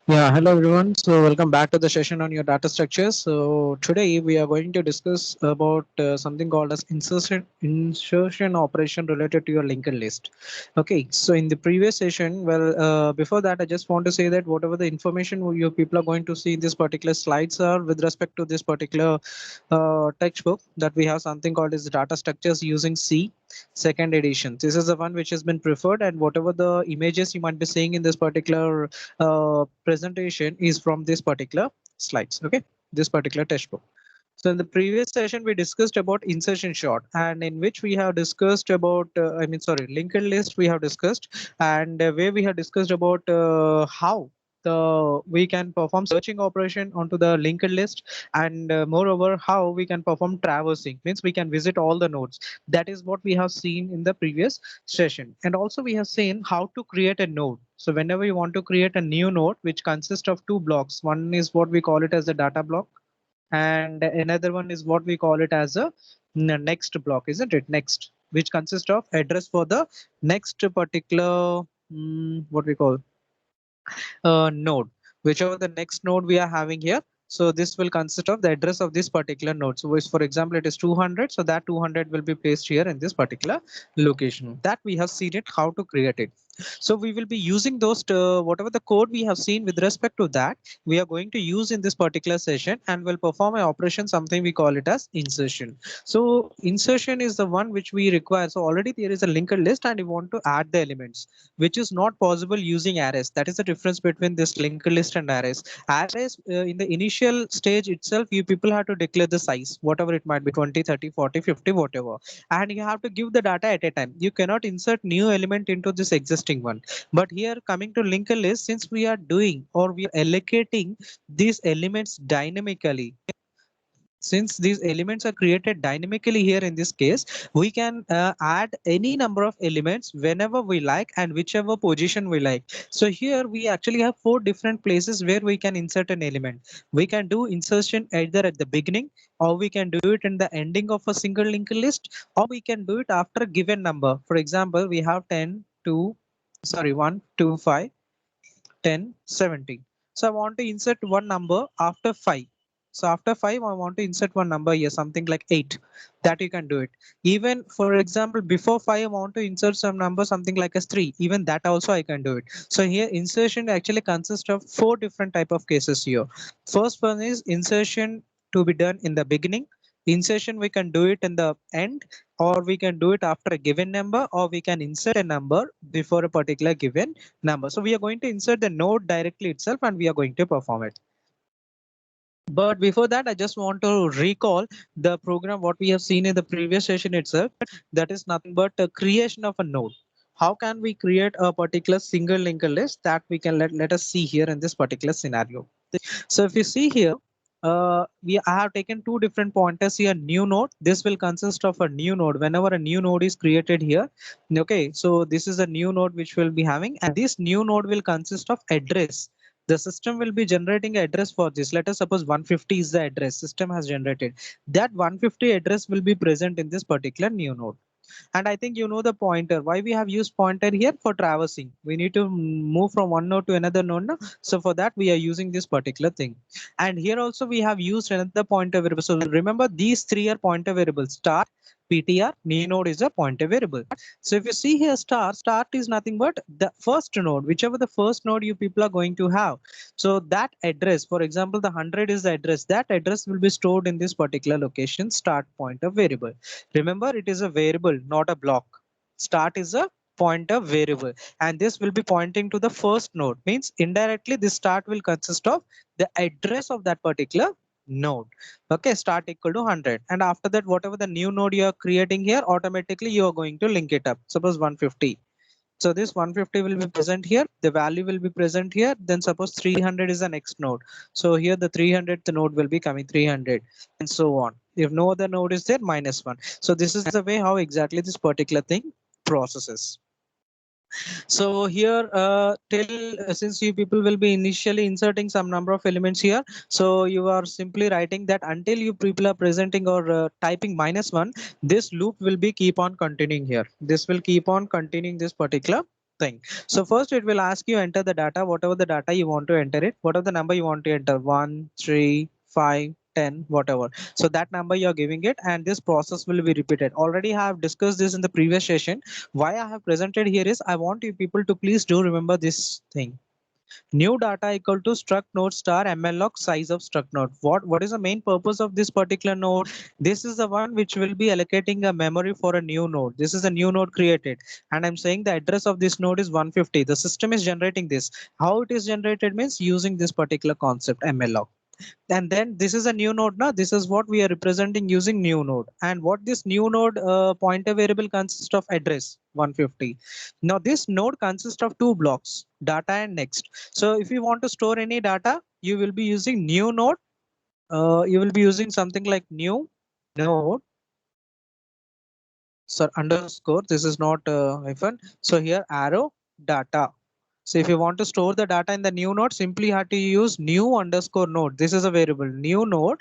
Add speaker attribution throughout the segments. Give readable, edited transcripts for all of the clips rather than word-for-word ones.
Speaker 1: Yeah, hello everyone. So welcome back to the session on your data structures. So today we are going to discuss about something called as insertion operation related to your linked list. Okay, so in the previous session, before that, I just want to say that whatever the information you people are going to see in this particular slides are with respect to this particular textbook that we have something called as data structures using C second edition. This is the one which has been preferred, and whatever the images you might be seeing in this particular presentation is from this particular slides. Okay, this particular textbook. So in the previous session, we discussed about insertion short, and in which we have discussed about, linked list we have discussed, and where we have discussed about how we can perform searching operation onto the linked list, and moreover how we can perform traversing, means we can visit all the nodes. That is what we have seen in the previous session, and also we have seen how to create a node. So whenever you want to create a new node which consists of two blocks, one is what we call it as the data block, and another one is what we call it as a next block, isn't it? Next, which consists of address for the next particular what we call node, whichever the next node we are having here. So this will consist of the address of this particular node. So for example, it is 200. So that 200 will be placed here in this particular location. That we have seen it how to create it. So we will be using those whatever the code we have seen with respect to that, we are going to use in this particular session, and will perform an operation, something we call it as insertion. So insertion is the one which we require. So already there is a linked list and you want to add the elements, which is not possible using arrays. That is the difference between this linked list and arrays. Arrays, in the initial stage itself, you people have to declare the size, whatever it might be, 20, 30, 40, 50, whatever. And you have to give the data at a time. You cannot insert new element into this existing one. But here coming to linked list, since we are doing or we are allocating these elements dynamically, since these elements are created dynamically here in this case, we can add any number of elements whenever we like and whichever position we like. So here we actually have four different places where we can insert an element. We can do insertion either at the beginning, or we can do it in the ending of a single linked list, or we can do it after a given number. For example, we have 10 to 1 2 5 10 17. So I want to insert one number after 5. So after 5, I want to insert one number here, something like 8. That you can do it. Even for example, before 5, I want to insert some number, something like a 3. Even that also I can do it. So here insertion actually consists of four different type of cases here. First one is insertion to be done in the beginning. Insertion we can do it in the end, or we can do it after a given number, or we can insert a number before a particular given number. So we are going to insert the node directly itself, and we are going to perform it. But before that, I just want to recall the program what we have seen in the previous session itself. That is nothing but a creation of a node. How can we create a particular single linked list? That we can let us see here in this particular scenario. So if you see here, I have taken two different pointers here. New node. This will consist of a new node. Whenever a new node is created here, okay. So this is a new node which we'll be having, and this new node will consist of address. The system will be generating address for this. Let us suppose 150 is the address system has generated. That 150 address will be present in this particular new node. And I think you know the pointer. Why we have used pointer here? For traversing. We need to move from one node to another node. No? So for that, we are using this particular thing. And here also we have used another pointer variable. So remember, these three are pointer variables. Start, PTR, new node is a pointer variable. So if you see here, start is nothing but the first node, whichever the first node you people are going to have. So that address, for example, the 100 is the address. That address will be stored in this particular location, start pointer variable. Remember, it is a variable, not a block. Start is a pointer variable, and this will be pointing to the first node. Means indirectly, this start will consist of the address of that particular node. Okay, start equal to 100, and after that, whatever the new node you are creating here, automatically you are going to link it up. Suppose 150. So this 150 will be present here. The value will be present here. Then suppose 300 is the next node. So here the 300th node will be coming 300 and so on. If no other node is there, -1. So this is the way how exactly this particular thing processes. So here till since you people will be initially inserting some number of elements here, so you are simply writing that until you people are presenting or typing -1, this loop will be keep on continuing here. This will keep on continuing this particular thing. So first it will ask you enter the data, whatever the data you want to enter it, whatever the number you want to enter, 1, 3, 5, 10, whatever. So that number you're giving it, and this process will be repeated. Already I have discussed this in the previous session. Why I have presented here is I want you people to please do remember this thing. New data equal to struct node star mlog size of struct node. What is the main purpose of this particular node? This is the one which will be allocating a memory for a new node. This is a new node created, and I'm saying the address of this node is 150. The system is generating this. How it is generated means using this particular concept mlog. And then this is a new node. Now this is what we are representing using new node, and what this new node pointer variable consists of address 150. Now this node consists of two blocks, data and next. So if you want to store any data, you will be using new node. You will be using something like new node, so underscore, this is not hyphen. So here arrow data. So if you want to store the data in the new node, simply have to use new underscore node. This is a variable new node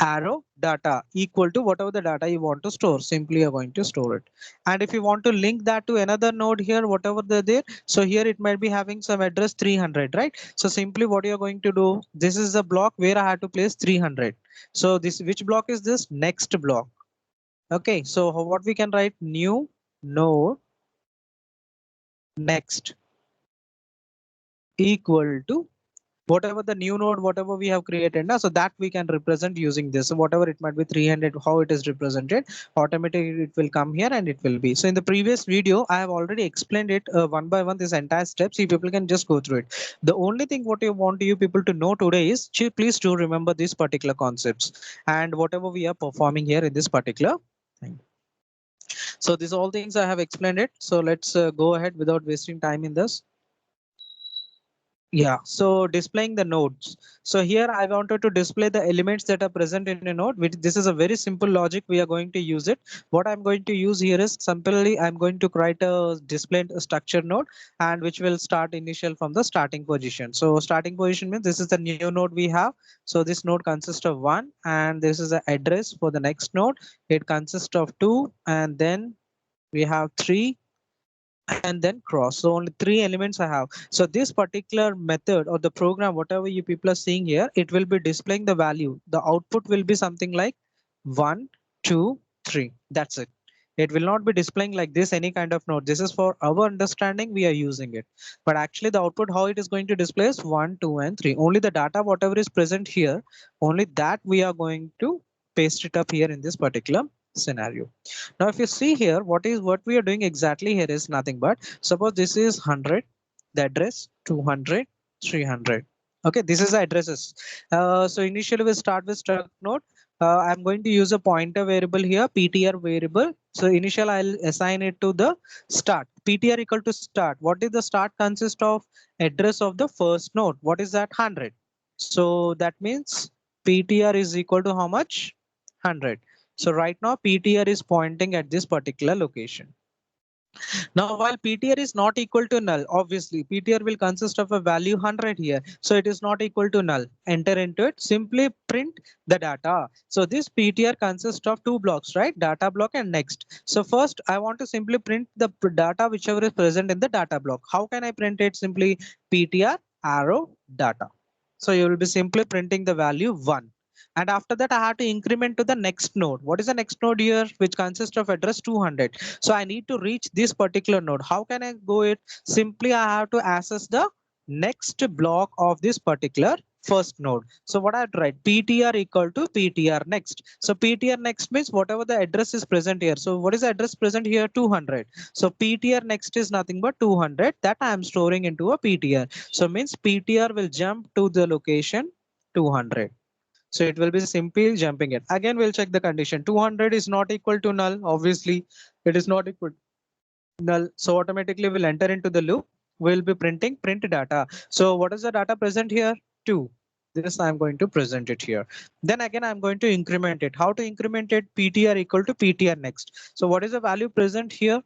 Speaker 1: arrow data equal to whatever the data you want to store. Simply you're going to store it. And if you want to link that to another node here, whatever they're there, so here it might be having some address 300, right? So simply what you're going to do, this is the block where I had to place 300. So this, which block is this? Next block. Okay, so what we can write, new node next equal to whatever the new node, whatever we have created now, so that we can represent using this. So whatever it might be 300, how it is represented, automatically it will come here and it will be. So in the previous video, I have already explained it one by one, this entire steps. You people can just go through it. The only thing what I want you people to know today is, please do remember these particular concepts and whatever we are performing here in this particular thing. So these all things I have explained it. So let's go ahead without wasting time in this. Yeah, so displaying the nodes. So here I wanted to display the elements that are present in a node, which this is a very simple logic. We are going to use it. What I'm going to use here is simply I'm going to create a display structure node, and which will start initial from the starting position. So starting position means this is the new node we have. So this node consists of 1, and this is the address for the next node. It consists of 2, and then we have 3, and then cross. So only 3 elements I have. So this particular method or the program, whatever you people are seeing here, it will be displaying the value. The output will be something like 1, 2, 3. That's it. It will not be displaying like this any kind of node. This is for our understanding, we are using it. But actually the output, how it is going to display is 1, 2, and 3. Only the data, whatever is present here, only that we are going to paste it up here in this particular scenario. Now, if you see here, what we are doing exactly here is nothing but, suppose this is 100, the address 200, 300. Okay, this is the addresses. So initially we start with struct node. I'm going to use a pointer variable here, PTR variable. So initial I'll assign it to the start. PTR equal to start. What is the start consist of? Address of the first node. What is that? 100. So that means PTR is equal to how much? 100. So right now PTR is pointing at this particular location. Now while PTR is not equal to null, obviously PTR will consist of a value 100 here. So it is not equal to null. Enter into it, simply print the data. So this PTR consists of 2 blocks, right? Data block and next. So first I want to simply print the data whichever is present in the data block. How can I print it? Simply PTR arrow data. So you will be simply printing the value 1. And after that, I have to increment to the next node. What is the next node here, which consists of address 200? So I need to reach this particular node. How can I go it? Simply, I have to access the next block of this particular first node. So what I have to write? PTR equal to PTR next. So PTR next means whatever the address is present here. So what is the address present here? 200. So PTR next is nothing but 200 that I am storing into a PTR. So means PTR will jump to the location 200. So it will be simply jumping it. Again, we'll check the condition. 200 is not equal to null. Obviously, it is not equal to null. So automatically we'll enter into the loop. We'll be printing print data. So what is the data present here? 2. This I'm going to present it here. Then again, I'm going to increment it. How to increment it? PTR equal to PTR next. So what is the value present here?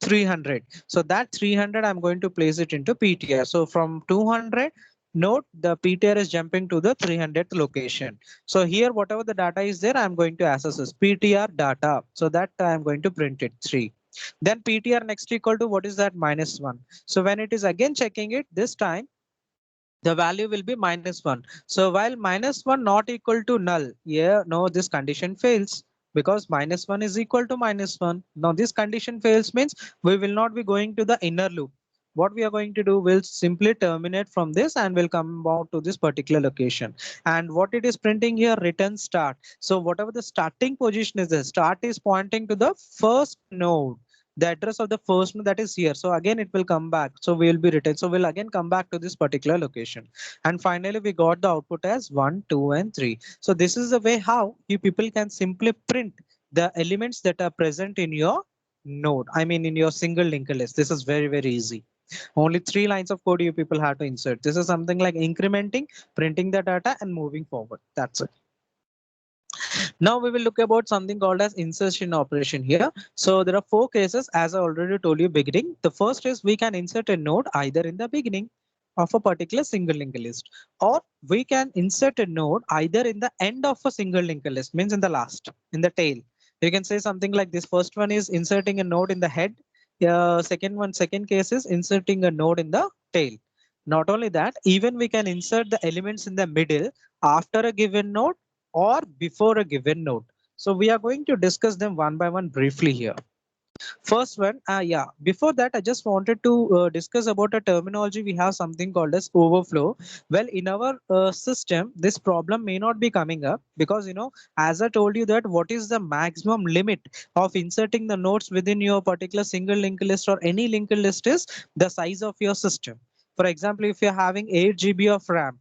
Speaker 1: 300. So that 300, I'm going to place it into PTR. So from 200, note the PTR is jumping to the 300th location. So here, whatever the data is there, I'm going to access this PTR data. So that I'm going to print it 3. Then PTR next equal to what is that? -1. So when it is again checking it, this time the value will be -1. So while -1 not equal to null, yeah, no, this condition fails because -1 is equal to -1. Now this condition fails means we will not be going to the inner loop. What we are going to do, will simply terminate from this and will come out to this particular location. And what it is printing here, return start. So whatever the starting position is, the start is pointing to the first node, the address of the first node that is here. So again it will come back, so we will be written, so we'll again come back to this particular location. And finally we got the output as 1, 2 and 3. So this is the way how you people can simply print the elements that are present in your node, I mean in your single linked list. This is very, very easy. Only 3 lines of code you people have to insert. This is something like incrementing, printing the data and moving forward. That's it. Now we will look about something called as insertion operation here. So there are 4 cases, as I already told you beginning. The first is we can insert a node either in the beginning of a particular single linked list, or we can insert a node either in the end of a single linked list, means in the last, in the tail. You can say something like this. First one is inserting a node in the head. Second case is inserting a node in the tail. Not only that, even we can insert the elements in the middle after a given node or before a given node. So we are going to discuss them one by one briefly here. First one, yeah, before that, I just wanted to discuss about a terminology. We have something called as overflow. Well, in our system, this problem may not be coming up because, as I told you that what is the maximum limit of inserting the nodes within your particular single linked list or any linked list is the size of your system. For example, if you're having 8 GB of RAM,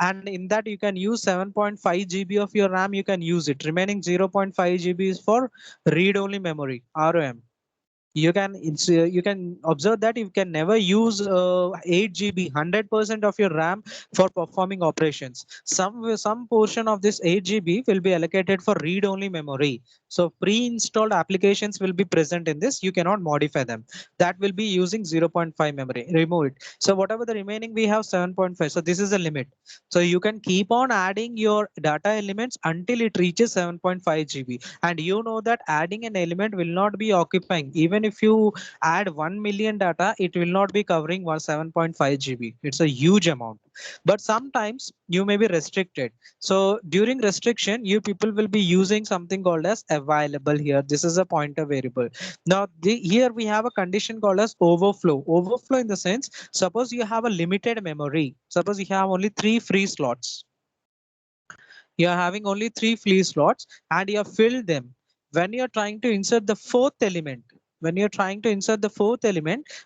Speaker 1: and in that you can use 7.5 GB of your RAM, you can use it. Remaining 0.5 GB is for read-only memory, ROM. You can observe that you can never use 8 GB 100% of your RAM for performing operations. Some portion of this 8 GB will be allocated for read only memory. So pre-installed applications will be present in this. You cannot modify them. That will be using 0.5 memory. Remove it. So whatever the remaining, we have 7.5. So this is the limit. So you can keep on adding your data elements until it reaches 7.5 GB. And you know that adding an element will not be occupying. Even if you add 1 million data, it will not be covering 7.5 GB. It's a huge amount. But sometimes you may be restricted. So during restriction, you people will be using something called as available here. This is a pointer variable. Now here we have a condition called as overflow. Overflow in the sense, suppose you have a limited memory. Suppose you have only 3 free slots. You are having only 3 free slots and you have filled them. When you're trying to insert the fourth element,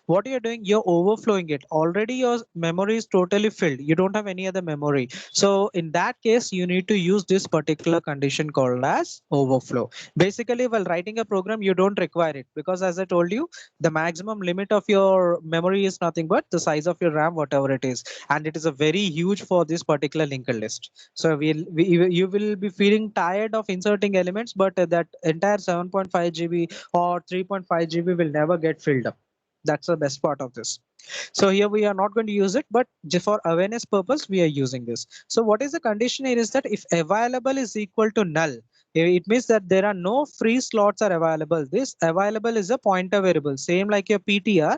Speaker 1: what you're doing, you're overflowing it. Already your memory is totally filled. You don't have any other memory. So in that case, you need to use this particular condition called as overflow. Basically, while writing a program, you don't require it because, as I told you, the maximum limit of your memory is nothing but the size of your RAM, whatever it is. And it is a very huge for this particular linked list. So you will be feeling tired of inserting elements, but that entire 7.5 GB or 3.5 GB will never get filled up. That's the best part of this. So here we are not going to use it, but just for awareness purpose, we are using this. So what is the condition here is that if available is equal to null, it means that there are no free slots are available. This available is a pointer variable, same like your PTR,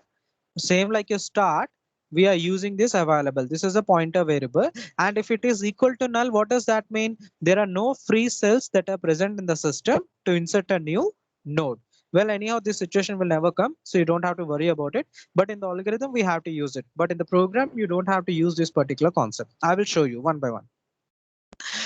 Speaker 1: same like your start. We are using this available. This is a pointer variable. And if it is equal to null, what does that mean? There are no free cells that are present in the system to insert a new node. Well, anyhow, this situation will never come, so you don't have to worry about it. But in the algorithm, we have to use it. But in the program, you don't have to use this particular concept. I will show you one by one.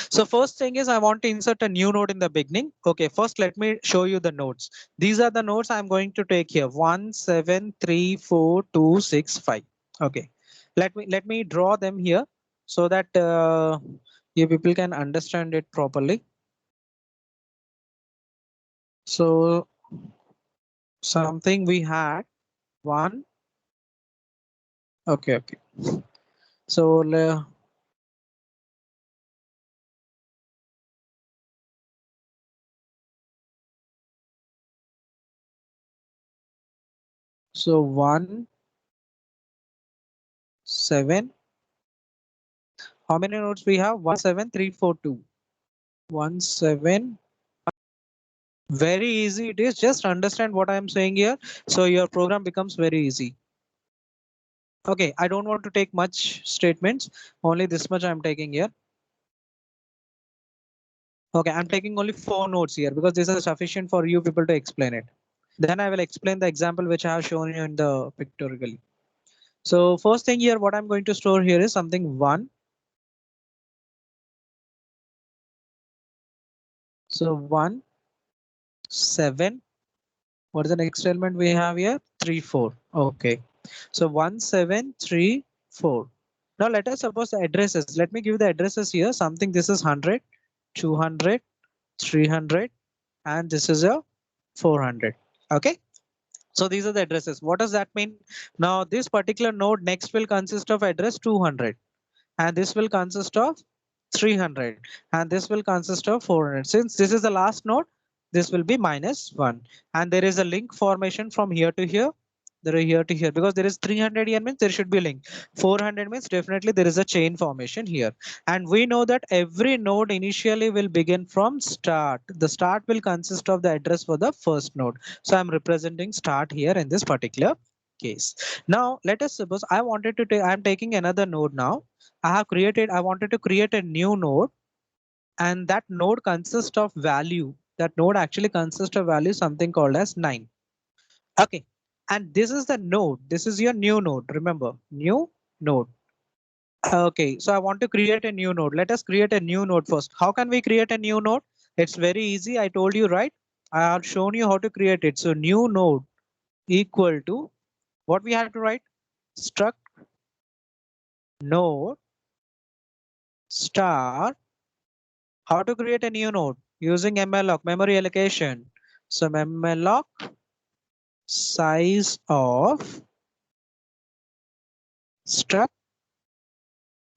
Speaker 1: So first thing is I want to insert a new node in the beginning. Okay, first let me show you the nodes. These are the nodes I'm going to take here. 1, 7, 3, 4, 2, 6, 5. Okay, let me draw them here so that you people can understand it properly. So something we had 1. Okay. So so 1, 7. How many nodes we have? 1, 7, 3, 4, 2. 1, 7. Very easy it is. Just understand what I am saying here. So your program becomes very easy. Okay, I don't want to take much statements. Only this much I'm taking here. Okay, I'm taking only 4 notes here because this is sufficient for you people to explain it. Then I will explain the example which I have shown you in the pictorially. So first thing here, what I'm going to store here is something 1. So 1, 7. What is the next element we have here? 3, 4. Okay. So 1, 7, 3, 4. Now let us suppose the addresses. Let me give the addresses here. Something this is 100, 200, 300, and this is a 400. Okay. So these are the addresses. What does that mean? Now this particular node next will consist of address 200, and this will consist of 300, and this will consist of 400. Since this is the last node, this will be -1, and there is a link formation from here to here. There are here to here because there is 300 here means there should be a link. 400 means definitely there is a chain formation here. And we know that every node initially will begin from start. The start will consist of the address for the first node. So I'm representing start here in this particular case. Now let us suppose I wanted to take, I'm taking another node now. I wanted to create a new node, and that node consists of value. That node actually consists of value something called as 9. Okay. And this is the node. This is your new node. Remember, new node. Okay. So I want to create a new node. Let us create a new node first. How can we create a new node? It's very easy. I told you, right? I have shown you how to create it. So new node equal to what we have to write? Struct node star. How to create a new node? Using malloc, memory allocation. So malloc size of struct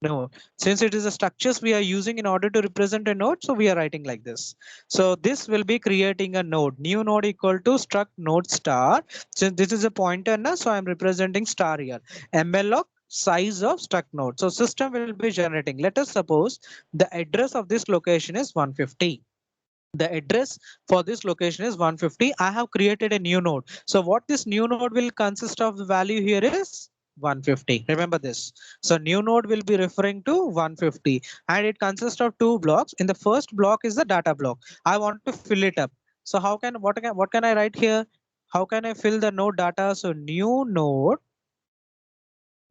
Speaker 1: node. Since it is a structures we are using in order to represent a node, so we are writing like this. So this will be creating a node. New node equal to struct node star. Since this is a pointer now, so I'm representing star here. Malloc size of struct node. So system will be generating. Let us suppose the address of this location is 150. The address for this location is 150. I have created a new node. So what this new node will consist of, the value here is 150. Remember this. So new node will be referring to 150, and it consists of 2 blocks. In the first block is the data block. I want to fill it up. So what can I write here? How can I fill the node data? So new node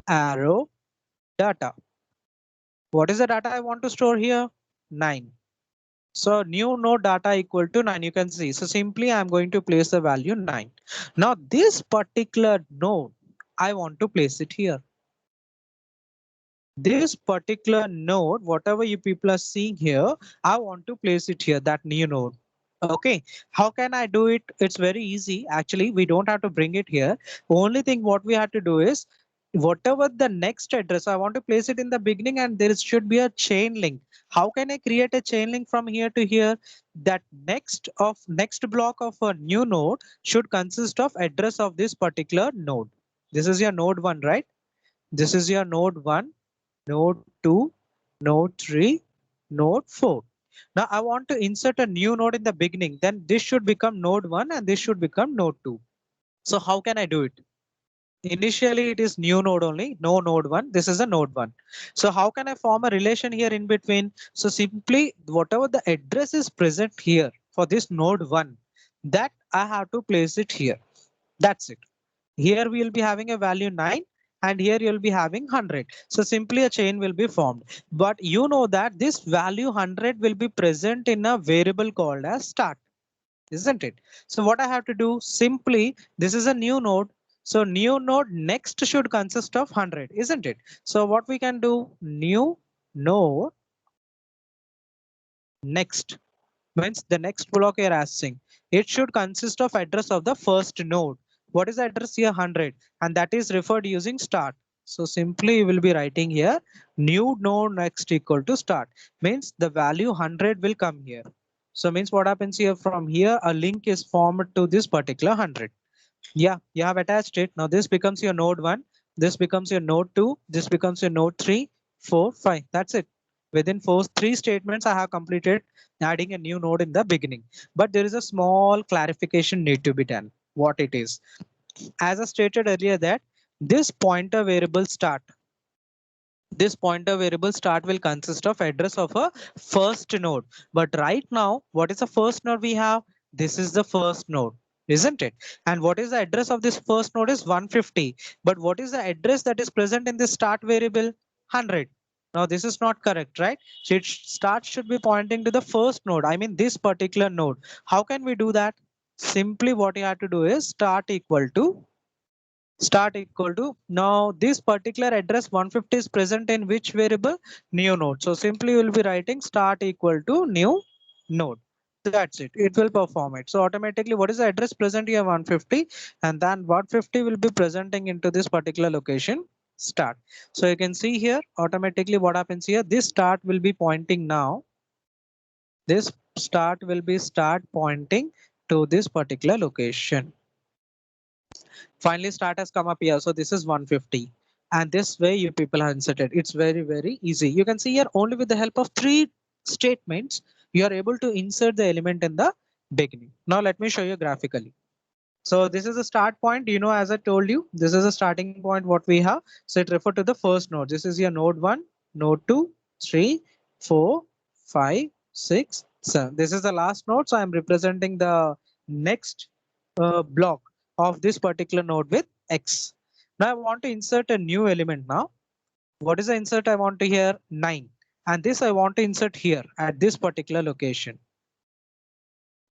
Speaker 1: arrow data. What is the data I want to store here? 9. So new node data equal to 9, you can see. So simply I'm going to place the value 9. Now this particular node, I want to place it here. This particular node, whatever you people are seeing here, I want to place it here, that new node. Okay, how can I do it? It's very easy. Actually, we don't have to bring it here. Only thing what we have to do is whatever the next address, I want to place it in the beginning, and there should be a chain link. How can I create a chain link from here to here? That next block of a new node should consist of address of this particular node. This is your node 1, right? This is your node 1, node 2, node 3, node 4. Now I want to insert a new node in the beginning. Then this should become node 1 and this should become node 2. So how can I do it? Initially it is new node only, no node 1. This is a node 1. So how can I form a relation here in between? So simply whatever the address is present here for this node 1, that I have to place it here. That's it. Here we will be having a value 9, and here you'll be having 100. So simply a chain will be formed. But you know that this value 100 will be present in a variable called as start, isn't it? So what I have to do, simply this is a new node. So new node next should consist of 100, isn't it? So what we can do, new node next means the next block you're asking. It should consist of address of the first node. What is the address here? 100, and that is referred using start. So simply you will be writing here new node next equal to start, means the value 100 will come here. So means what happens here, from here a link is formed to this particular 100. Yeah, you have attached it. Now this becomes your node 1, this becomes your node 2, this becomes your node 3, 4, 5. That's it. Within first three statements, I have completed adding a new node in the beginning. But there is a small clarification need to be done. What it is? As I stated earlier that this pointer variable start, this pointer variable start will consist of address of a first node. But right now, what is the first node we have? This is the first node, isn't it? And what is the address of this first node is 150. But what is the address that is present in this start variable? 100. Now this is not correct, right? So start should be pointing to the first node. I mean this particular node. How can we do that? Simply what you have to do is start equal to, now this particular address 150 is present in which variable? New node. So simply you will be writing start equal to new node. That's it. It will perform it. So automatically what is the address present here? 150, and then 150 will be presenting into this particular location start. So you can see here automatically what happens here. This start will be pointing now. This start will be start pointing to this particular location. Finally, start has come up here. So this is 150. And this way you people have inserted. It's very, very easy. You can see here only with the help of three statements, you are able to insert the element in the beginning. Now let me show you graphically. So this is a start point, you know, as I told you, this is a starting point what we have. So it refer to the first node. This is your node 1, node 2, 3, 4, 5, 6, 7. This is the last node. So I'm representing the next block of this particular node with X. Now I want to insert a new element now. What is the insert I want to here? 9. And this I want to insert here at this particular location.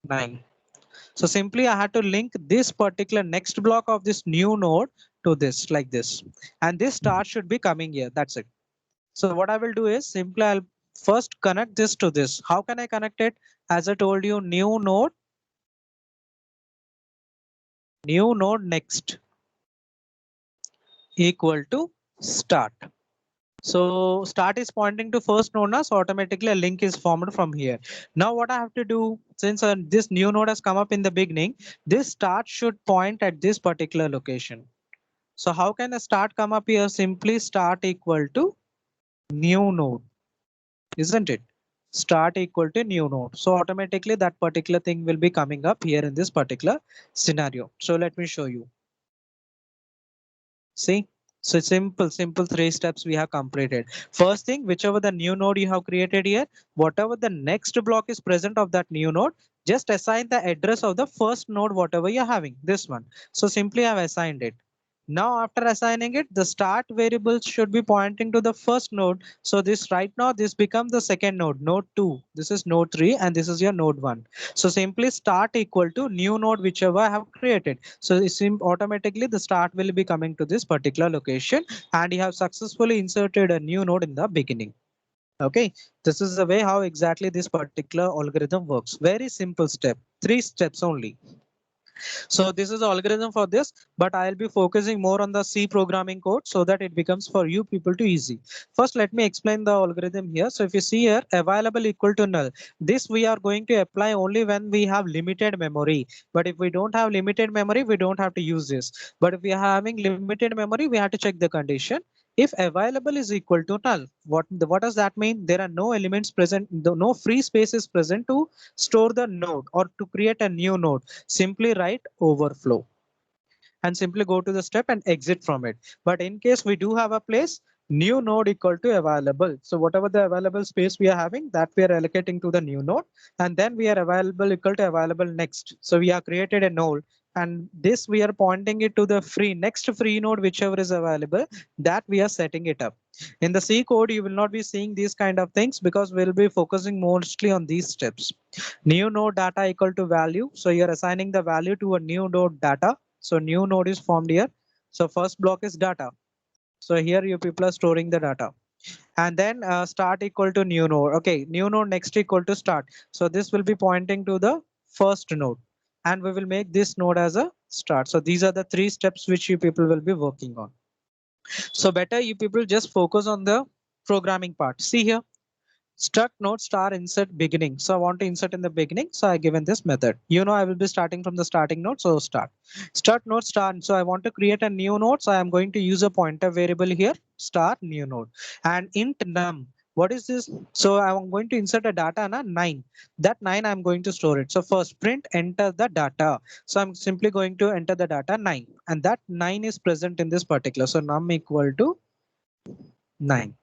Speaker 1: 9. So simply I had to link this particular next block of this new node to this like this. And this start should be coming here. That's it. So what I will do is simply I'll first connect this to this. How can I connect it? As I told you, new node next equal to start. So start is pointing to first node now, so automatically a link is formed from here. Now what I have to do, since this new node has come up in the beginning, this start should point at this particular location. So how can a start come up here? Simply start equal to new node, isn't it? Start equal to new node. So automatically that particular thing will be coming up here in this particular scenario. So let me show you. See, so simple three steps we have completed. First thing, whichever the new node you have created here, whatever the next block is present of that new node, just assign the address of the first node, whatever you're having, this one. So simply I've assigned it. Now after assigning it, the start variable should be pointing to the first node. So this right now, this becomes the second node, node 2. This is node 3 and this is your node 1. So simply start equal to new node whichever I have created. So it's automatically the start will be coming to this particular location and you have successfully inserted a new node in the beginning. Okay, this is the way how exactly this particular algorithm works. Very simple step, 3 steps only. So this is the algorithm for this, but I'll be focusing more on the C programming code so that it becomes for you people to easy. First, let me explain the algorithm here. So if you see here, available equal to null. This we are going to apply only when we have limited memory. But if we don't have limited memory, we don't have to use this. But if we are having limited memory, we have to check the condition. If available is equal to null, what does that mean? There are no elements present, no free space is present to store the node or to create a new node. Simply write overflow and simply go to the step and exit from it. But in case we do have a place, new node equal to available. So whatever the available space we are having, that we are allocating to the new node, and then we are available equal to available next. So we have created a node and this we are pointing it to the next free node whichever is available, that we are setting it up. In the C code you will not be seeing these kind of things because we'll be focusing mostly on these steps. New node data equal to value, so you're assigning the value to a new node data. So new node is formed here. So first block is data. So here you people are storing the data. And then start equal to new node. Okay, new node next equal to start. So this will be pointing to the first node. And we will make this node as a start. So these are the 3 steps which you people will be working on. So better you people just focus on the programming part. See here. Struct node star insert beginning. So I want to insert in the beginning. So I given this method. You know, I will be starting from the starting node. So start. Start node start. So I want to create a new node. So I am going to use a pointer variable here. Start new node and int num. What is this? So I'm going to insert a data na 9. That 9 I'm going to store it. So first print enter the data. So I'm simply going to enter the data 9, and that 9 is present in this particular. So num equal to 9.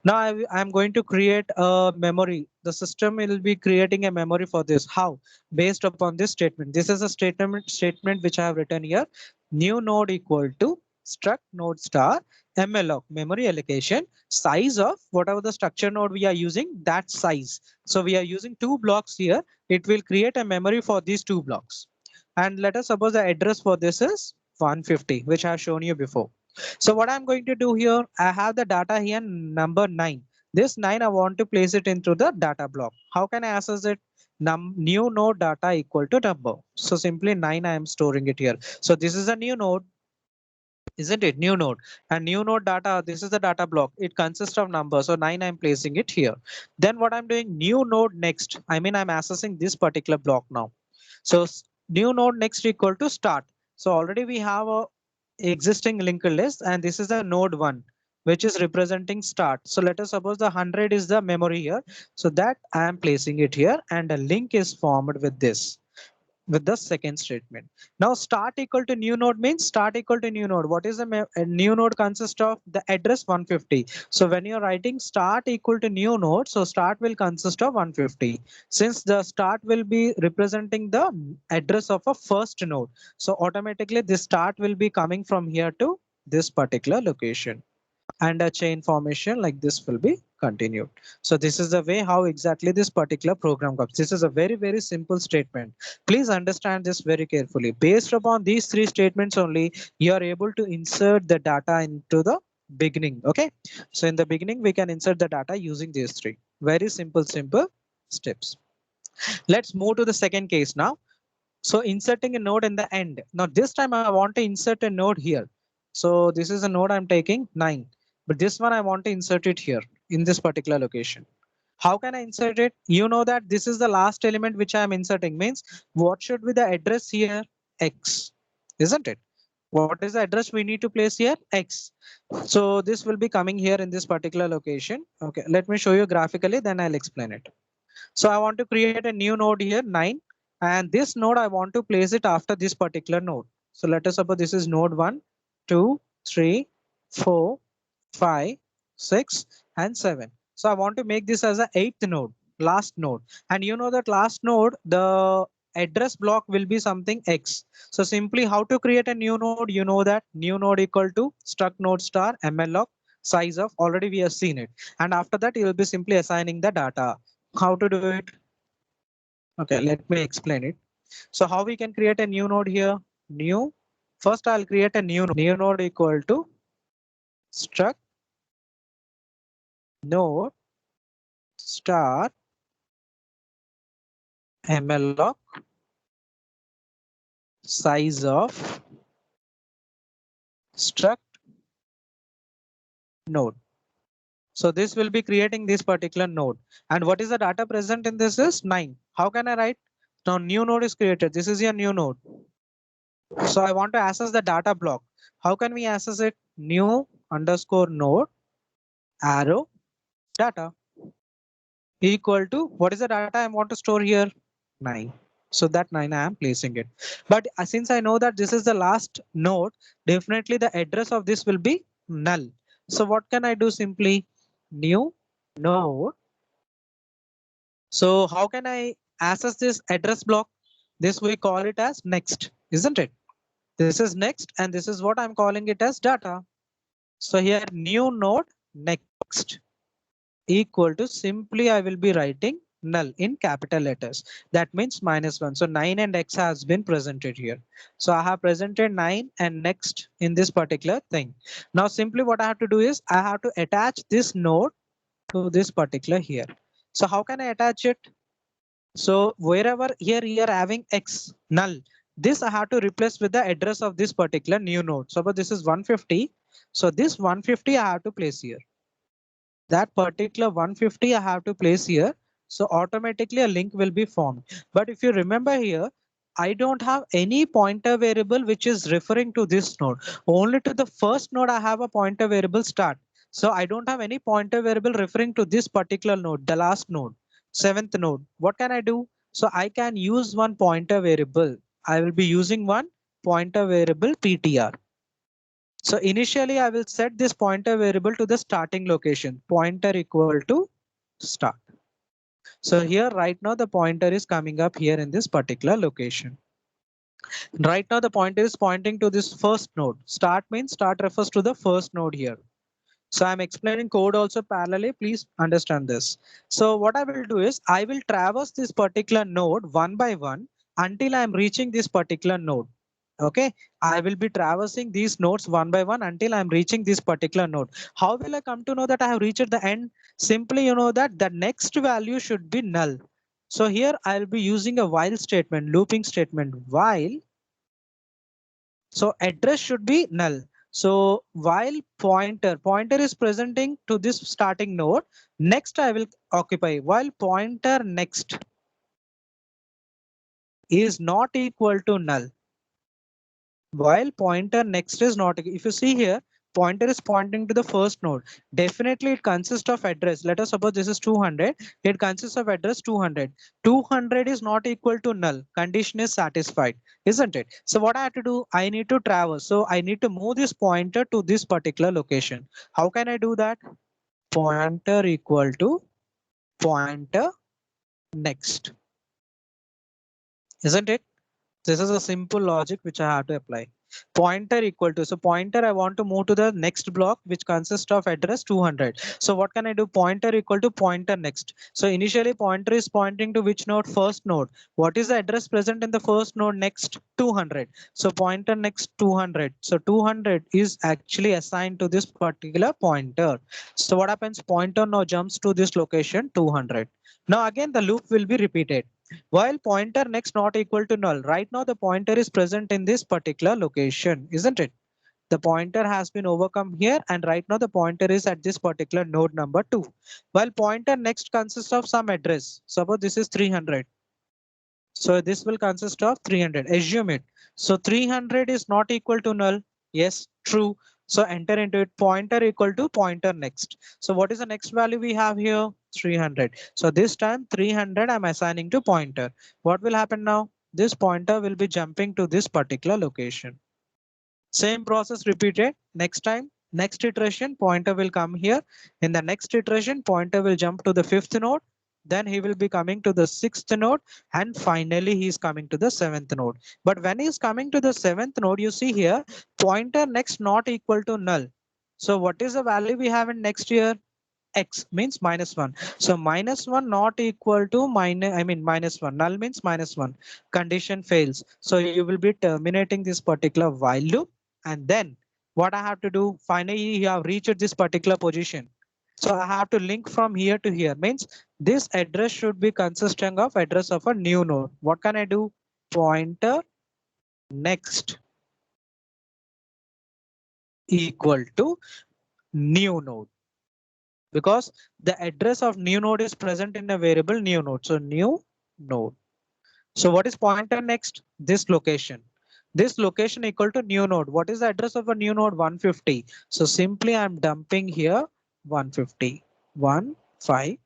Speaker 1: Now I'm going to create a memory. The system will be creating a memory for this. How? Based upon this statement. This is a statement which I have written here. New node equal to struct node star malloc memory allocation size of whatever the structure node we are using, that size. So we are using 2 blocks here. It will create a memory for these 2 blocks. And let us suppose the address for this is 150, which I have shown you before. So what I'm going to do here, I have the data here number 9. This 9 I want to place it into the data block. How can I access it? New node data equal to number. So simply 9 I am storing it here. So this is a new node, isn't it? New node, and new node data, this is the data block. It consists of numbers. So 9 I'm placing it here. Then what I'm doing, new node next. I mean I'm accessing this particular block now. So new node next equal to start. So already we have a existing linked list, and this is the node 1 which is representing start. So let us suppose the 100 is the memory here. So that I am placing it here, and a link is formed with this, with the second statement. Now start equal to new node means start equal to new node. What is a new node consists of the address 150. So when you're writing start equal to new node, so start will consist of 150. Since the start will be representing the address of a first node, so automatically this start will be coming from here to this particular location, and a chain formation like this will be continued. So this is the way how exactly this particular program comes. This is a very, very simple statement. Please understand this very carefully. Based upon these 3 statements only, you are able to insert the data into the beginning. Okay. So in the beginning, we can insert the data using these 3. Very simple steps. Let's move to the second case now. So inserting a node in the end. Now this time I want to insert a node here. So this is a node I'm taking 9, but this one I want to insert it here in this particular location. How can I insert it? You know that this is the last element which I'm inserting, means what should be the address here? X, isn't it? What is the address we need to place here? X. So this will be coming here in this particular location. Okay, let me show you graphically, then I'll explain it. So I want to create a new node here 9, and this node I want to place it after this particular node. So let us suppose this is node 1, 2, 3, 4, 5, 6, and 7. So I want to make this as a 8th node, last node. And you know that last node, the address block will be something X. So simply how to create a new node, you know that new node equal to struct node star malloc size of, already we have seen it. And after that you will be simply assigning the data. How to do it? Okay, let me explain it. So how we can create a new node here? New. First, I'll create a new node. New node equal to struct node star malloc size of struct node. So this will be creating this particular node. And what is the data present in this is 9. How can I write? Now new node is created. This is your new node. So I want to access the data block. How can we access it? New underscore node arrow data equal to, what is the data I want to store here? 9. So that 9 I am placing it. But since I know that this is the last node, definitely the address of this will be null. So what can I do? Simply new node. So how can I access this address block? This we call it as next, isn't it? This is next, and this is what I'm calling it as data. So here new node next equal to, simply I will be writing null in capital letters. That means -1. So 9 and X has been presented here. So I have presented 9 and next in this particular thing. Now simply what I have to do is I have to attach this node to this particular here. So how can I attach it? So wherever here you are having X null, this I have to replace with the address of this particular new node. So but this is 150. So this 150 I have to place here. That particular 150 I have to place here. So automatically a link will be formed. But if you remember here, I don't have any pointer variable which is referring to this node. Only to the first node I have a pointer variable start. So I don't have any pointer variable referring to this particular node, the last node, seventh node. What can I do? So I can use one pointer variable. I will be using one pointer variable PTR. So initially I will set this pointer variable to the starting location, pointer equal to start. So here right now the pointer is coming up here in this particular location. Right now the pointer is pointing to this first node. Start means start refers to the first node here. So I'm explaining code also parallelly. Please understand this. So what I will do is I will traverse this particular node one by one until I'm reaching this particular node. Okay, I will be traversing these nodes one by one until I'm reaching this particular node. How will I come to know that I have reached the end? Simply, you know that the next value should be null. So here I'll be using a while statement, looping statement, while. So address should be null. So while pointer is presenting to this starting node, next I will occupy, while pointer next is not equal to null. While pointer next is not, if you see here, pointer is pointing to the first node. Definitely it consists of address. Let us suppose this is 200. It consists of address 200. 200 is not equal to null. Condition is satisfied, isn't it? So what I have to do, I need to traverse. So I need to move this pointer to this particular location. How can I do that? Pointer equal to pointer next, isn't it? This is a simple logic which I have to apply. Pointer equal to, so pointer I want to move to the next block which consists of address 200. So what can I do? Pointer equal to pointer next. So initially pointer is pointing to which node? First node. What is the address present in the first node? Next 200. So pointer next 200. So 200 is actually assigned to this particular pointer. So what happens? Pointer now jumps to this location 200. Now again the loop will be repeated. While pointer next not equal to null, right now the pointer is present in this particular location, isn't it? The pointer has been overcome here, and right now the pointer is at this particular node number 2. While pointer next consists of some address. Suppose this is 300. So this will consist of 300. Assume it. So 300 is not equal to null. Yes, true. So enter into it, pointer equal to pointer next. So what is the next value we have here? 300. So this time 300 I'm assigning to pointer. What will happen now? This pointer will be jumping to this particular location. Same process repeated. Next time, next iteration, pointer will come here. In the next iteration, pointer will jump to the fifth node. Then he will be coming to the sixth node. And finally, he is coming to the seventh node. But when he is coming to the seventh node, you see here, pointer next not equal to null. So what is the value we have in next here? X means -1. So -1 not equal to -1. Null means -1. Condition fails. So you will be terminating this particular while loop. And then what I have to do? Finally, you have reached this particular position. So I have to link from here to here. Means this address should be consisting of address of a new node. What can I do? Pointer next equal to new node, because the address of new node is present in a variable new node. So new node. So what is pointer next? This location. This location equal to new node. What is the address of a new node? 150. So simply I'm dumping here 150. 150.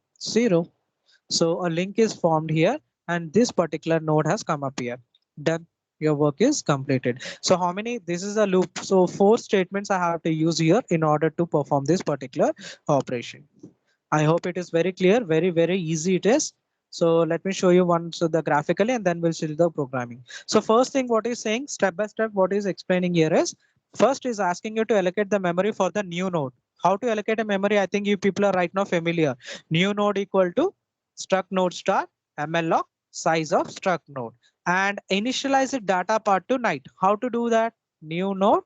Speaker 1: So a link is formed here and this particular node has come up here. Done. Your work is completed. So how many? This is a loop. So 4 statements I have to use here in order to perform this particular operation. I hope it is very clear, very easy it is. So let me show you once the graphically and then we'll see the programming. So first thing what is saying step by step what is explaining here is first is asking you to allocate the memory for the new node. How to allocate a memory? I think you people are right now familiar. New node equal to struct node star mlloc size of struct node and initialize the data part to night. How to do that? New node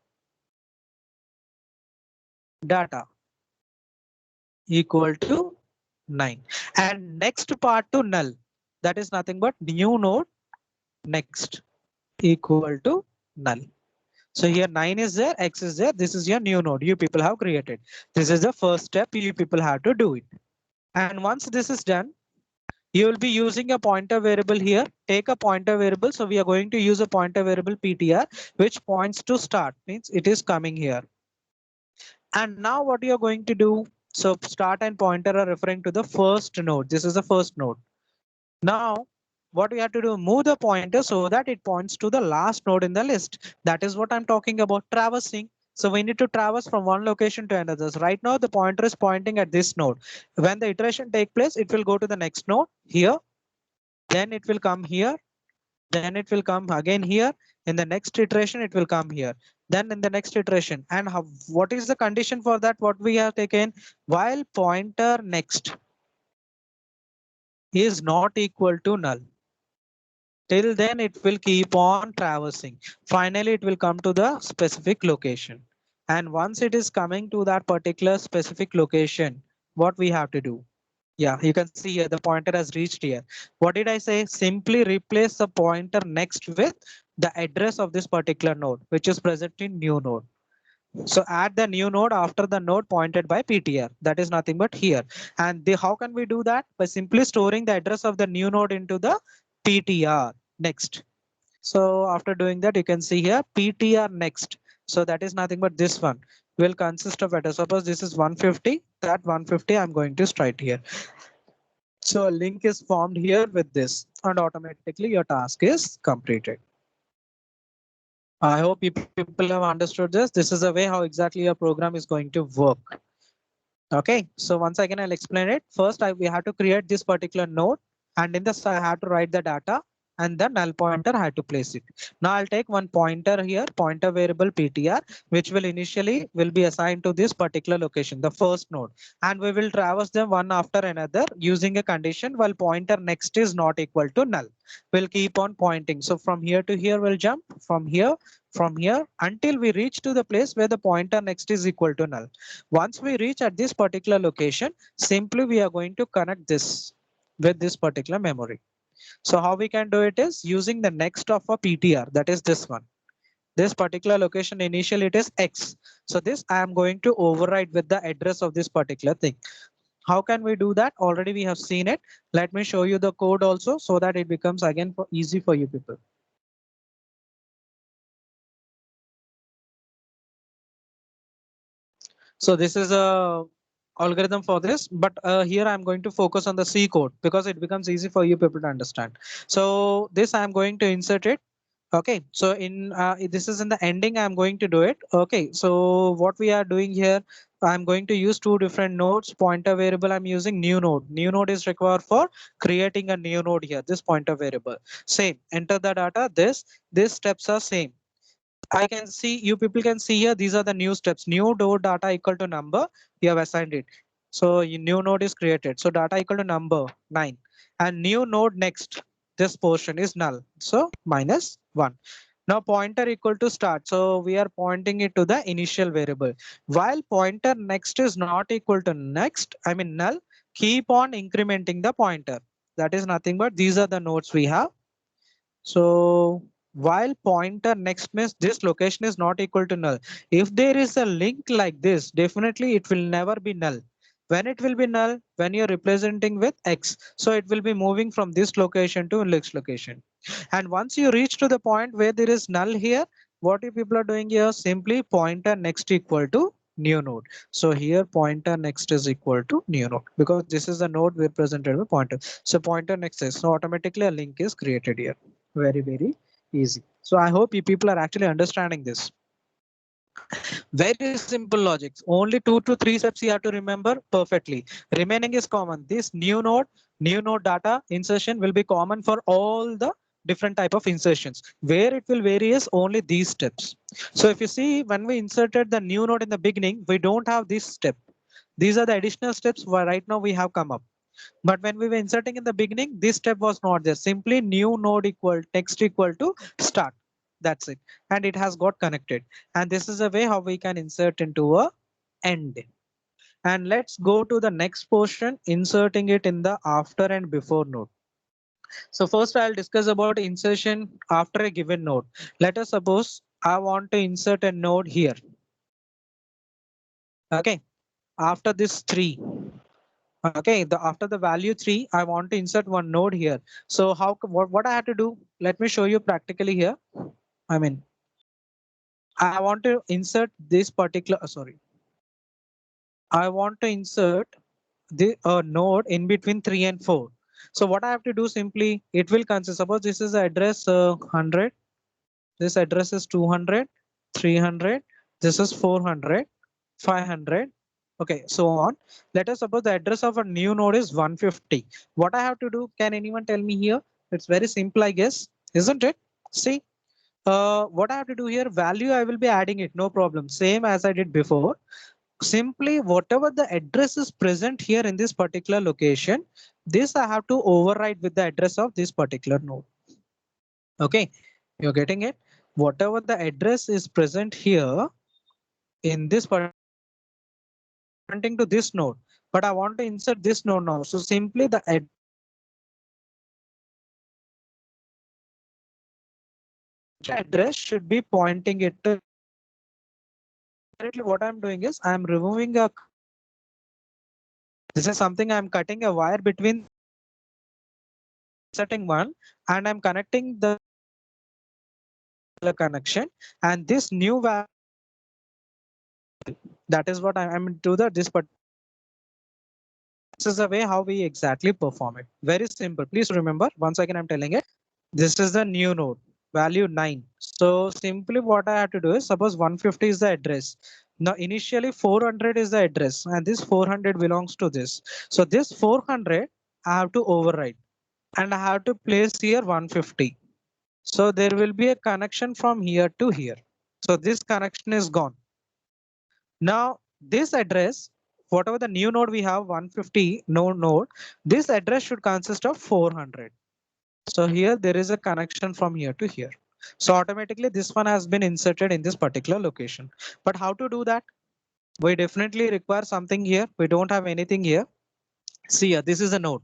Speaker 1: data equal to 9 and next part to null, that is nothing but new node next equal to null. So here 9 is there, x is there, this is your new node you people have created. This is the first step you people have to do it. And once this is done, you will be using a pointer variable here. Take a pointer variable. So we are going to use a pointer variable PTR which points to start, means it is coming here. And now what you're going to do, so start and pointer are referring to the first node. This is the first node. Now, what we have to do, move the pointer so that it points to the last node in the list. That is what I'm talking about, traversing. So we need to traverse from one location to another. So right now the pointer is pointing at this node. When the iteration take place, it will go to the next node here. Then it will come here. Then it will come again here. In the next iteration, it will come here. Then in the next iteration. And what is the condition for that? What we have taken, while pointer next is not equal to null. Till then, it will keep on traversing. Finally, it will come to the specific location. And once it is coming to that particular specific location, what we have to do? Yeah, you can see here the pointer has reached here. What did I say? Simply replace the pointer next with the address of this particular node, which is present in new node. So add the new node after the node pointed by PTR. That is nothing but here. And how can we do that? By simply storing the address of the new node into the PTR next. So after doing that, you can see here PTR next. So that is nothing but this one will consist of address. Suppose this is 150, that 150 I'm going to write here. So a link is formed here with this and automatically your task is completed. I hope you people have understood this. This is the way how exactly your program is going to work. Okay, so once again, I'll explain it. First, we have to create this particular node, and in this, I have to write the data, and the null pointer I had to place it. Now I'll take one pointer here, pointer variable PTR, which will initially will be assigned to this particular location, the first node, and we will traverse them one after another using a condition while pointer next is not equal to null. We'll keep on pointing. So from here to here, we'll jump from here until we reach to the place where the pointer next is equal to null. Once we reach at this particular location, simply we are going to connect this with this particular memory. So how we can do it is using the next of a PTR, that is this one. This particular location initially it is X. So this I am going to override with the address of this particular thing. How can we do that? Already we have seen it. Let me show you the code also so that it becomes again easy for you people. So this is a algorithm for this, but here I'm going to focus on the C code because it becomes easy for you people to understand. So this I'm going to insert it. Okay, so in this is in the ending, I'm going to do it. Okay, so what we are doing here, I'm going to use two different nodes. Pointer variable, I'm using new node. New node is required for creating a new node here. This pointer variable, same. Enter the data. These steps are same. I can see you people can see here. These are the new steps. New node data equal to number. You have assigned it. So new node is created. So data equal to number 9 and new node next. This portion is null. So -1. Now pointer equal to start. So we are pointing it to the initial variable. While pointer next is not equal to next, I mean null, keep on incrementing the pointer. That is nothing but these are the nodes we have. So while pointer next means this location is not equal to null. If there is a link like this, definitely it will never be null. When it will be null, when you're representing with X. So it will be moving from this location to next location. And once you reach to the point where there is null here, what you people are doing here, simply pointer next equal to new node. So here pointer next is equal to new node because this is the node represented by pointer. So pointer next is so automatically a link is created here. Very easy. So I hope you people are actually understanding this. Very simple logics. Only 2 to 3 steps you have to remember perfectly. Remaining is common. This new node data insertion will be common for all the different type of insertions. Where it will vary is only these steps. So if you see when we inserted the new node in the beginning, we don't have this step. These are the additional steps where right now we have come up. But when we were inserting in the beginning, this step was not there. Simply new node equal text equal to start. That's it. And it has got connected. And this is a way how we can insert into a end. And let's go to the next portion, inserting it in the after and before node. So first I'll discuss about insertion after a given node. Let us suppose I want to insert a node here. Okay. After this 3. Okay, after the value 3, I want to insert one node here. So what I have to do? Let me show you practically here. I mean, I want to insert this particular, sorry. I want to insert the node in between 3 and 4. So what I have to do simply, it will consist, suppose this is the address 100, this address is 200, 300, this is 400, 500. Okay, so on. Let us suppose the address of a new node is 150. What I have to do, can anyone tell me here? It's very simple, I guess, isn't it? See, what I have to do here, value, I will be adding it, no problem. Same as I did before. Simply whatever the address is present here in this particular location, this I have to override with the address of this particular node. Okay, you're getting it? Whatever the address is present here in this pointing to this node, but I want to insert this node now. So simply the address should be pointing it to. Currently, what I'm doing is I'm removing a. This is something I'm cutting a wire between setting one, and I'm connecting the connection, and this new value. That is what I'm to the this, but this is the way how we exactly perform it. Very simple. Please remember, once again, I'm telling it. This is the new node, value 9. So simply what I have to do is, suppose 150 is the address. Now initially 400 is the address, and this 400 belongs to this. So this 400 I have to override, and I have to place here 150. So there will be a connection from here to here. So this connection is gone. Now this address, whatever the new node we have, 150 node, this address should consist of 400. So here there is a connection from here to here. So automatically this one has been inserted in this particular location. But how to do that? We definitely require something here. We don't have anything here. See here, this is a node.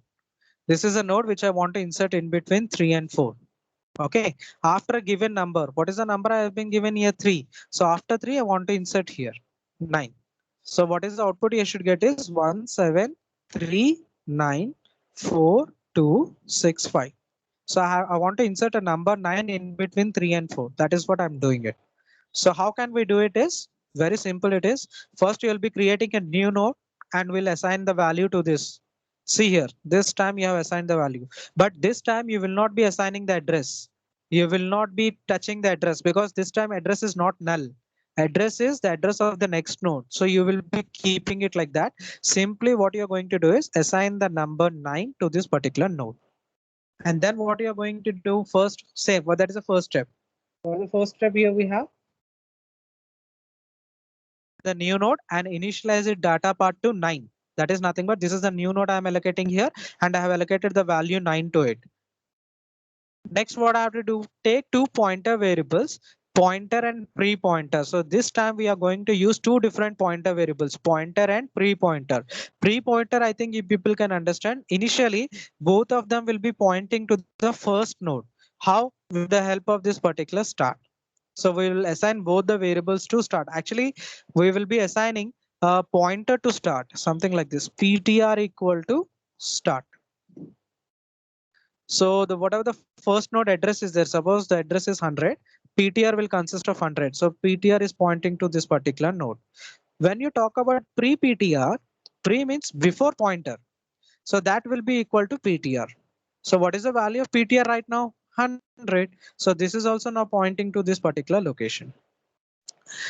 Speaker 1: This is a node which I want to insert in between 3 and 4. Okay. After a given number, what is the number I have been given here? 3. So after 3, I want to insert here 9. So what is the output you should get is 17394265. So I want to insert a number 9 in between 3 and 4. That is what I'm doing it. So how can we do it is very simple. It is first you will be creating a new node and we'll assign the value to this. See here, this time you have assigned the value, but this time you will not be assigning the address. You will not be touching the address because this time address is not null. Address is the address of the next node. So you will be keeping it like that. Simply what you're going to do is assign the number 9 to this particular node. And then what you're going to do first, say, well, that is the first step. For the first step here we have the new node and initialize it data part to 9. That is nothing but this is the new node I'm allocating here, and I have allocated the value 9 to it. Next, what I have to do, take two pointer variables, pointer and pre-pointer. So this time we are going to use two different pointer variables, pointer and pre-pointer. Pre-pointer, I think you people can understand. Initially, both of them will be pointing to the first node. How? With the help of this particular start. So we will assign both the variables to start. Actually, we will be assigning a pointer to start, something like this, ptr equal to start. So the whatever the first node address is there, suppose the address is 100, ptr will consist of 100. So ptr is pointing to this particular node. When you talk about pre-ptr, pre means before pointer. So that will be equal to ptr. So what is the value of ptr right now? 100. So this is also now pointing to this particular location.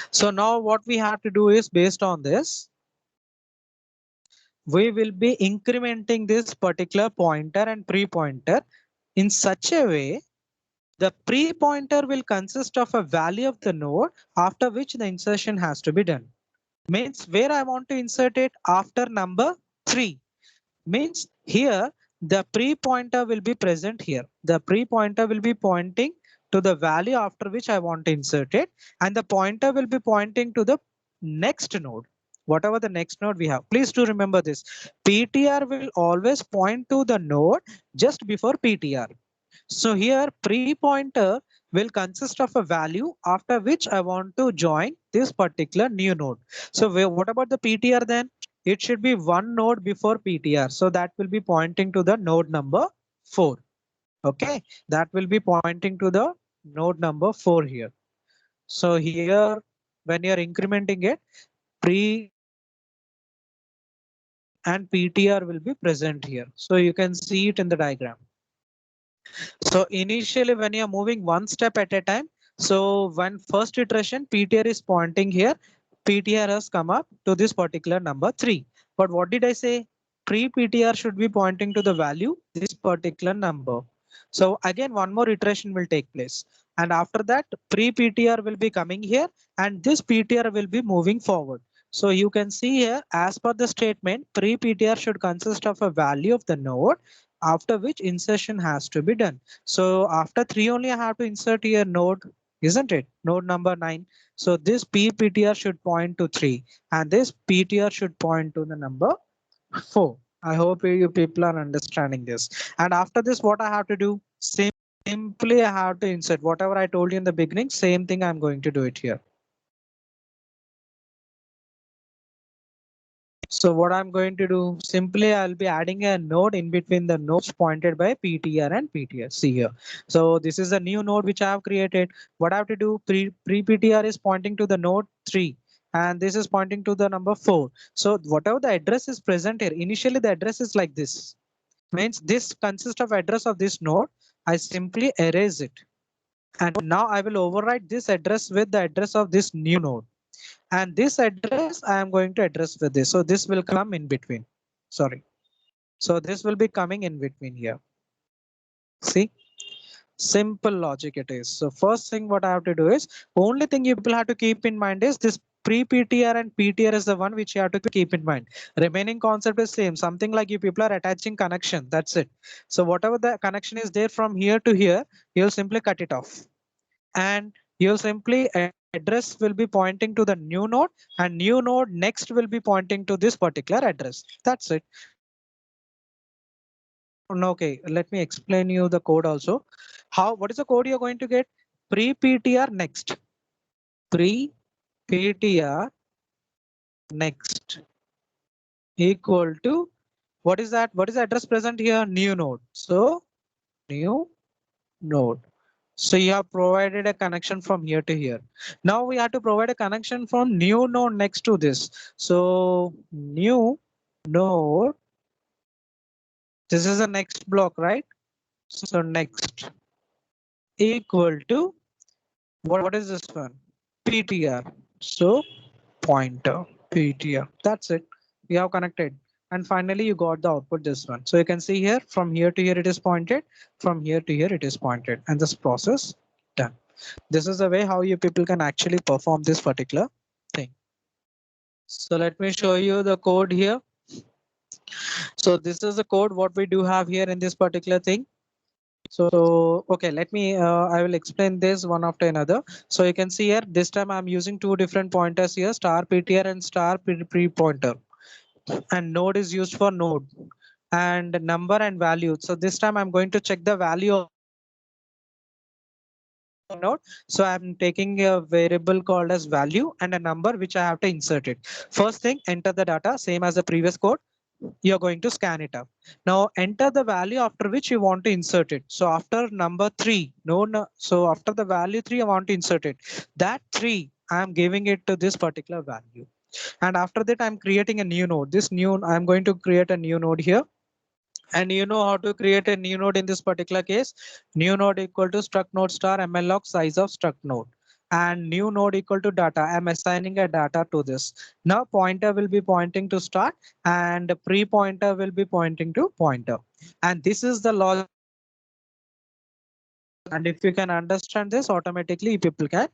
Speaker 1: So now what we have to do is, based on this, we will be incrementing this particular pointer and pre-pointer in such a way the pre-pointer will consist of a value of the node after which the insertion has to be done. Means where I want to insert it after number 3. Means here the pre-pointer will be present here. The pre-pointer will be pointing to the value after which I want to insert it, and the pointer will be pointing to the next node, whatever the next node we have. Please do remember this. PTR will always point to the node just before PTR. So here pre-pointer will consist of a value after which I want to join this particular new node. So what about the PTR then? It should be one node before PTR. So that will be pointing to the node number 4. Okay, that will be pointing to the node number 4 here. So here when you're incrementing it, pre and PTR will be present here. So you can see it in the diagram. So initially when you're moving one step at a time, so when first iteration PTR is pointing here, PTR has come up to this particular number 3. But what did I say? Pre-PTR should be pointing to the value, this particular number. So again, one more iteration will take place. And after that, pre-PTR will be coming here and this PTR will be moving forward. So you can see here, as per the statement, pre-PTR should consist of a value of the node after which insertion has to be done. So after 3 only I have to insert here node, isn't it? Node number 9. So this PPTR should point to 3 and this PTR should point to the number 4. I hope you people are understanding this. And after this, what I have to do? Simply I have to insert whatever I told you in the beginning. Same thing I'm going to do it here. So what I'm going to do, simply I'll be adding a node in between the nodes pointed by PTR and PTR. See here. So this is a new node which I have created. What I have to do, pre-PTR is pointing to the node 3 and this is pointing to the number 4. So whatever the address is present here, initially the address is like this. Means this consists of address of this node. I simply erase it. And now I will overwrite this address with the address of this new node. And this address I am going to address with this. So this will come in between. Sorry. So this will be coming in between here. See, simple logic it is. So first thing what I have to do is, only thing you people have to keep in mind is this pre-PTR and PTR is the one which you have to keep in mind. Remaining concept is same. Something like you people are attaching connection. That's it. So whatever the connection is there from here to here, you'll simply cut it off. And you'll simply address will be pointing to the new node and new node next will be pointing to this particular address. That's it. No, okay, let me explain you the code also. What is the code you're going to get? Pre-PTR next. Pre-PTR next equal to, what is that? What is the address present here? New node. So new node. So you have provided a connection from here to here. Now we have to provide a connection from new node next to this. So new node, this is the next block, right? So next equal to, what is this one? PTR. So pointer PTR. That's it. You have connected. And finally, you got the output this one. So you can see here from here to here it is pointed, from here to here it is pointed, and this process done. This is the way how you people can actually perform this particular thing. So let me show you the code here. So this is the code what we do have here in this particular thing. So okay, let me I will explain this one after another. So you can see here this time I'm using two different pointers here, star PTR and star pre pointer, and node is used for node and number and value. So this time I'm going to check the value of node. So I'm taking a variable called as value and a number which I have to insert it. First thing, enter the data, same as the previous code. You're going to scan it up. Now enter the value after which you want to insert it. So after number 3, no, so after the value 3, I want to insert it. That 3, I'm giving it to this particular value. And after that, I'm creating a new node. I'm going to create a new node here. And you know how to create a new node in this particular case. New node equal to struct node star mlog size of struct node. And new node equal to data. I'm assigning a data to this. Now pointer will be pointing to start and pre-pointer will be pointing to pointer. And this is the logic. And if you can understand this, automatically people can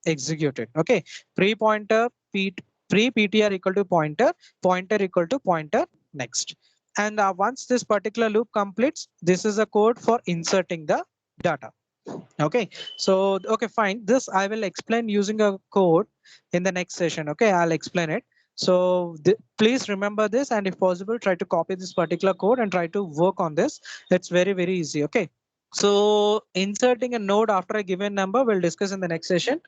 Speaker 1: execute it. Okay, pre-pointer, pre-PTR equal to pointer, pointer equal to pointer next. And once this particular loop completes, this is a code for inserting the data. Okay, so okay, fine. This I will explain using a code in the next session. Okay, I'll explain it. So please remember this, and if possible, try to copy this particular code and try to work on this. It's very, very easy. Okay. So inserting a node after a given number, we'll discuss in the next session.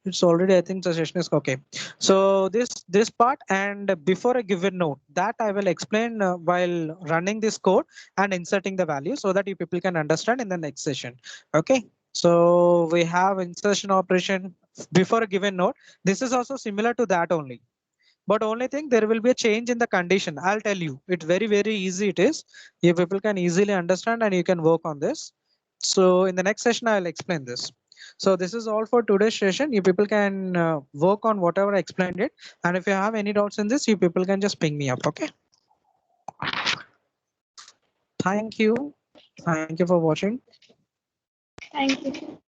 Speaker 1: It's already, I think the session is okay. So this part, and before a given node, that I will explain while running this code and inserting the value so that you people can understand in the next session. Okay. So we have insertion operation before a given node. This is also similar to that only. but only thing, there will be a change in the condition. I'll tell you, it's very easy. It is, you people can easily understand and you can work on this. So in the next session, I'll explain this. So this is all for today's session. You people can work on whatever I explained it. And if you have any doubts in this, you people can just ping me up. Okay. Thank you. Thank you for watching.
Speaker 2: Thank you.